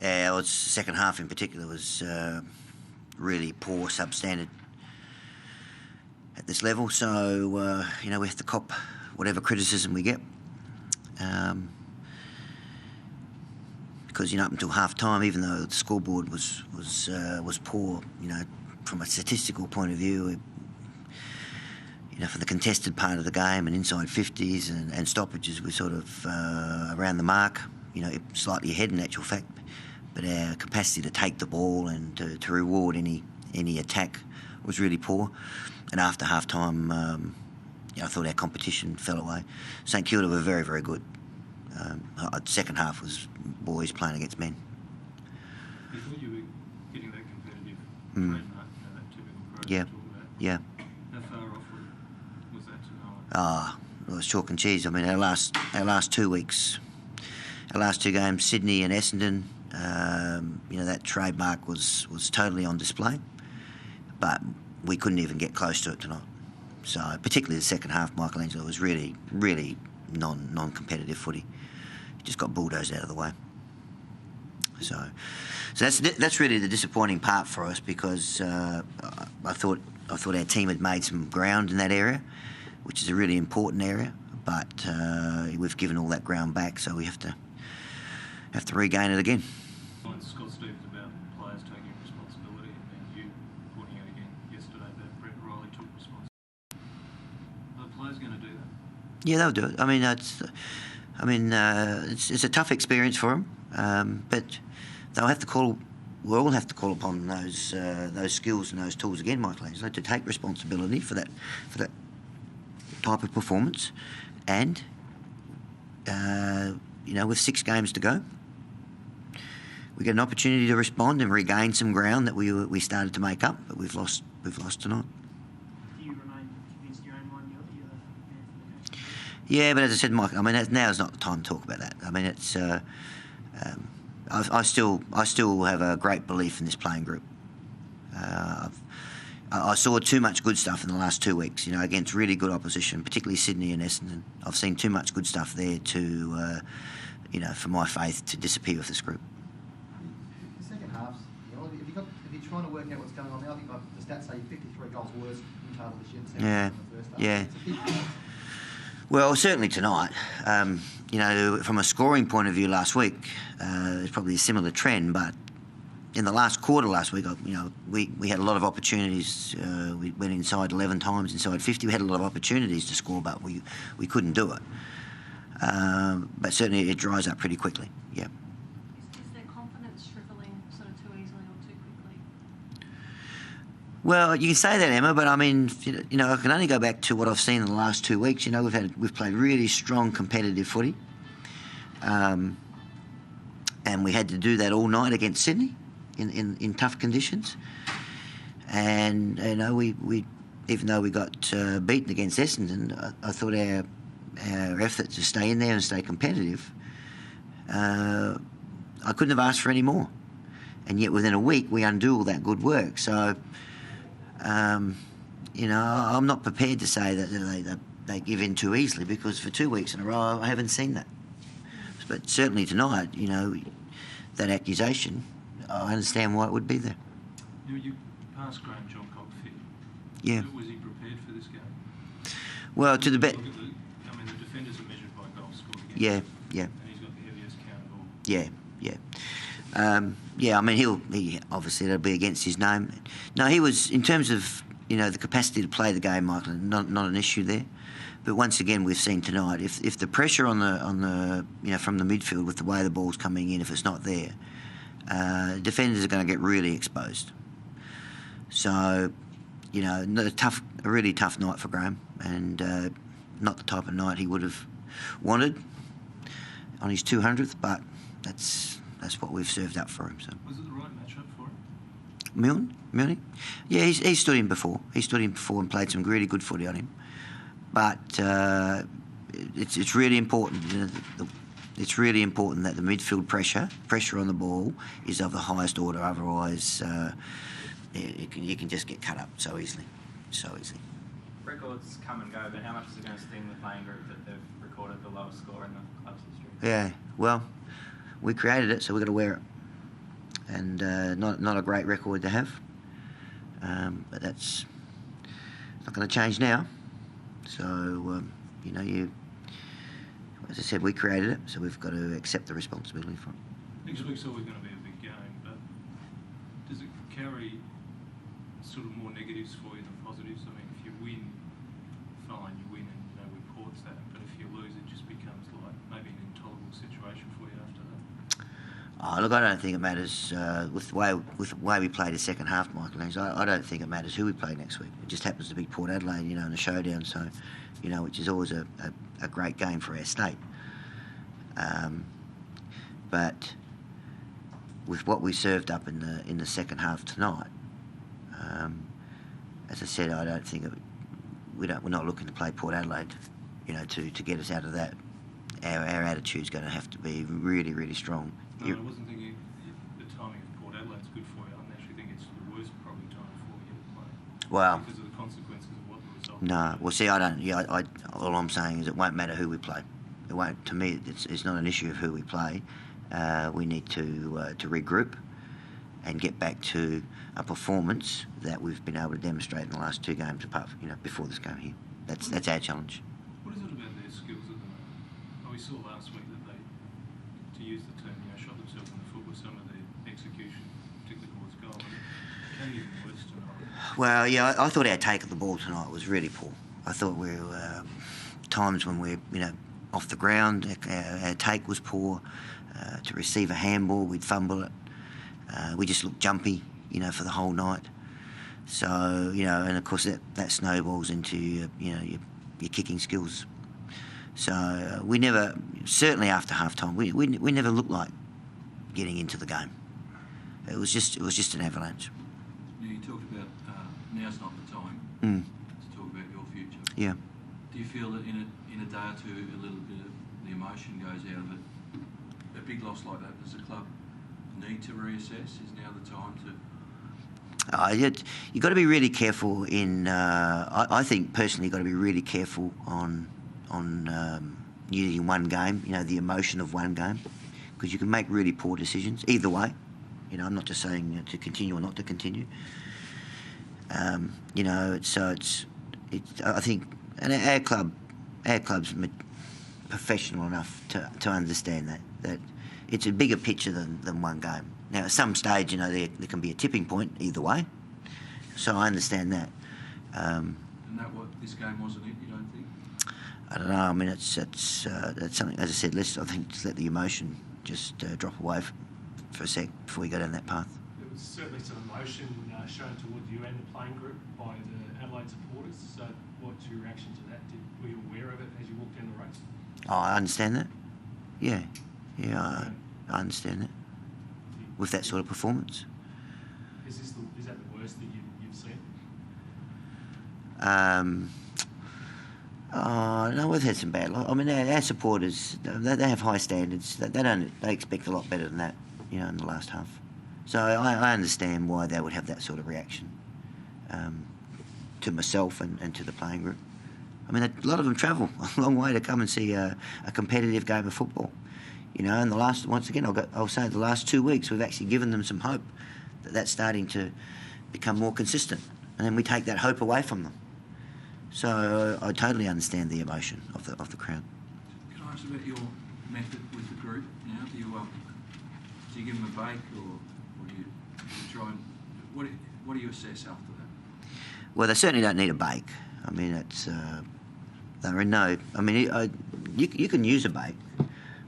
Our second half in particular was really poor, substandard at this level. So, we have to cop whatever criticism we get. Because, up until half-time, even though the scoreboard was poor, from a statistical point of view, for the contested part of the game and inside 50s and stoppages, we're sort of around the mark, slightly ahead in actual fact. But our capacity to take the ball and to reward any attack was really poor. And after half-time, I thought our competition fell away. St Kilda were very, very good. Second half was boys playing against men. You thought you were getting that competitive trademark, that typical approach Yeah, to all that. yeah. How far off was that tonight? It was chalk and cheese. I mean, our last 2 weeks, our last two games, Sydney and Essendon, that trademark was totally on display, but we couldn't even get close to it tonight. So, particularly the second half, Michelangelo was really, really non-competitive footy. He just got bulldozed out of the way. So that's really the disappointing part for us, because I thought our team had made some ground in that area, which is a really important area, but we've given all that ground back, so we have to regain it again. Scott Stevens about players taking responsibility, and you pointing out again yesterday that Brett Riley took responsibility. Are players going to do that? Yeah, they'll do it. I mean, it's a tough experience for them, but they'll have to call. We'll all have to call upon those skills and those tools again, Michelangelo, to take responsibility for that type of performance, and with 6 games to go, we get an opportunity to respond and regain some ground that we started to make up, but we've lost tonight. Do you remain convinced in your own mind you're the man for the coach? Yeah, but as I said, Mike, I mean, now is not the time to talk about that. I mean, it's I still have a great belief in this playing group. I saw too much good stuff in the last 2 weeks, against really good opposition, particularly Sydney and Essendon. I've seen too much good stuff there to, for my faith to disappear with this group. The second half, if you're trying to work out what's going on now, I think the stats say 53 goals worse in total this year than the second half. Yeah. Well, certainly tonight. From a scoring point of view last week, it's probably a similar trend, but in the last quarter last week, we had a lot of opportunities. We went inside 11 times, inside 50. We had a lot of opportunities to score, but we couldn't do it. But certainly it dries up pretty quickly, yeah. Is their confidence shrivelling sort of too easily or too quickly? Well, you can say that, Emma, but I mean, I can only go back to what I've seen in the last 2 weeks. We've played really strong competitive footy, and we had to do that all night against Sydney in tough conditions. And we even though we got beaten against Essendon, I thought our effort to stay in there and stay competitive, I couldn't have asked for any more. And yet within a week we undo all that good work. So. I'm not prepared to say that they give in too easily, because for 2 weeks in a row I haven't seen that. But certainly tonight, that accusation, I understand why it would be there. You passed Graham Johncock fit. Yeah. Was he prepared for this game? Well, to the the defenders are measured by goals scored against. Yeah. And he's got the heaviest count of all. Yeah. I mean, he obviously that'll be against his name. No, he was, in terms of the capacity to play the game, Michael, not an issue there. But once again, we've seen tonight, if the pressure on the from the midfield with the way the ball's coming in, if it's not there, defenders are going to get really exposed. So, a really tough night for Graham, and not the type of night he would have wanted on his 200th, but that's what we've served up for him. So. Was it the right matchup for him? Milne? Yeah, he's stood him before. He stood him before and played some really good footy on him. But it's really important. It's really important that the midfield pressure on the ball is of the highest order. Otherwise, you can just get cut up so easily. Records come and go, but how much is it going to sting the playing group that they've recorded the lowest score in the club's history? Yeah, well, we created it, so we've got to wear it. and not a great record to have. But that's not going to change now. So as I said, we created it, so we've got to accept the responsibility for it. Next week's always going to be a big game, but does it carry sort of more negatives for you than positives? I mean, if you win, fine, you win and no reports that, but if you lose, it just becomes like maybe an intolerable situation for you after that. Oh, look, I don't think it matters with the way we played the second half, Michael. I don't think it matters who we play next week. It just happens to be Port Adelaide, in the showdown. So, which is always a great game for our state. But with what we served up in the second half tonight, as I said, I don't think we're not looking to play Port Adelaide, to get us out of that. Our attitude's going to have to be really, really strong. No, I wasn't thinking the timing of Port Adelaide's good for you. I actually think it's the worst probably time for you to play. Well, because of the consequences of what the result. no. Well, see, I don't. Yeah, all I'm saying is it won't matter who we play. It won't. To me, it's not an issue of who we play. We need to regroup and get back to a performance that we've been able to demonstrate in the last two games, apart from, before this game here. That's our challenge. What is it about their skills at the moment? We saw last week that they, to use the term, shot themselves in the foot with some of their execution, particularly towards goal. It came even worse tonight. Well, yeah, I thought our take of the ball tonight was really poor. I thought we were times when we're off the ground, our take was poor. To receive a handball, we'd fumble it. We just looked jumpy, for the whole night. So, and of course that snowballs into your kicking skills. So we never, certainly after half time, we never looked like getting into the game. It was just an avalanche. Now you talked about now's not the time to talk about your future. Yeah. Do you feel that in a day or two a little bit of the emotion goes out of it? A big loss like that, does the club need to reassess? Is now the time to? You've got to be really careful in. I think personally, you've got to be really careful on using one game. The emotion of one game, because you can make really poor decisions either way. I'm not just saying to continue or not to continue. So it's. I think, and our club's professional enough to understand that it's a bigger picture than one game. Now, at some stage, there can be a tipping point either way. So I understand that. And that what this game wasn't it? You don't think? I don't know. I mean, it's something. As I said, just let the emotion just drop away for a sec before we go down that path. There was certainly some emotion shown towards you and the playing group by the Adelaide supporters. So, what's your reaction to that? Were you aware of it as you walked down the race? Oh, I understand that. Yeah, I understand that. With that sort of performance. Is that the worst that you've seen? Oh no, we've had some bad. I mean, our supporters, they have high standards. They expect a lot better than that, in the last half. So I understand why they would have that sort of reaction to myself and to the playing group. I mean, a lot of them travel a long way to come and see a competitive game of football. And I'll say the last 2 weeks we've actually given them some hope that that's starting to become more consistent, and then we take that hope away from them. So I totally understand the emotion of the crowd. Can I ask about your method with the group now? Do you give them a break, or do you try and what do you assess after that? Well, they certainly don't need a bake. I mean, it's they're in no. I mean, you can use a bake,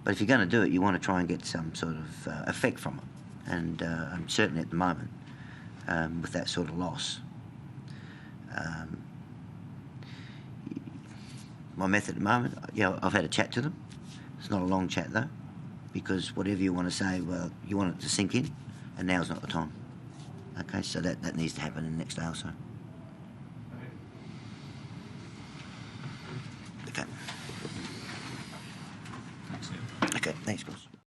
but if you're going to do it, you want to try and get some sort of effect from it. And certainly at the moment, with that sort of loss, my method at the moment, I've had a chat to them. It's not a long chat though, because whatever you want to say, well, you want it to sink in, and now's not the time. Okay, so that needs to happen in the next day or so. Okay. Okay, thanks, boss.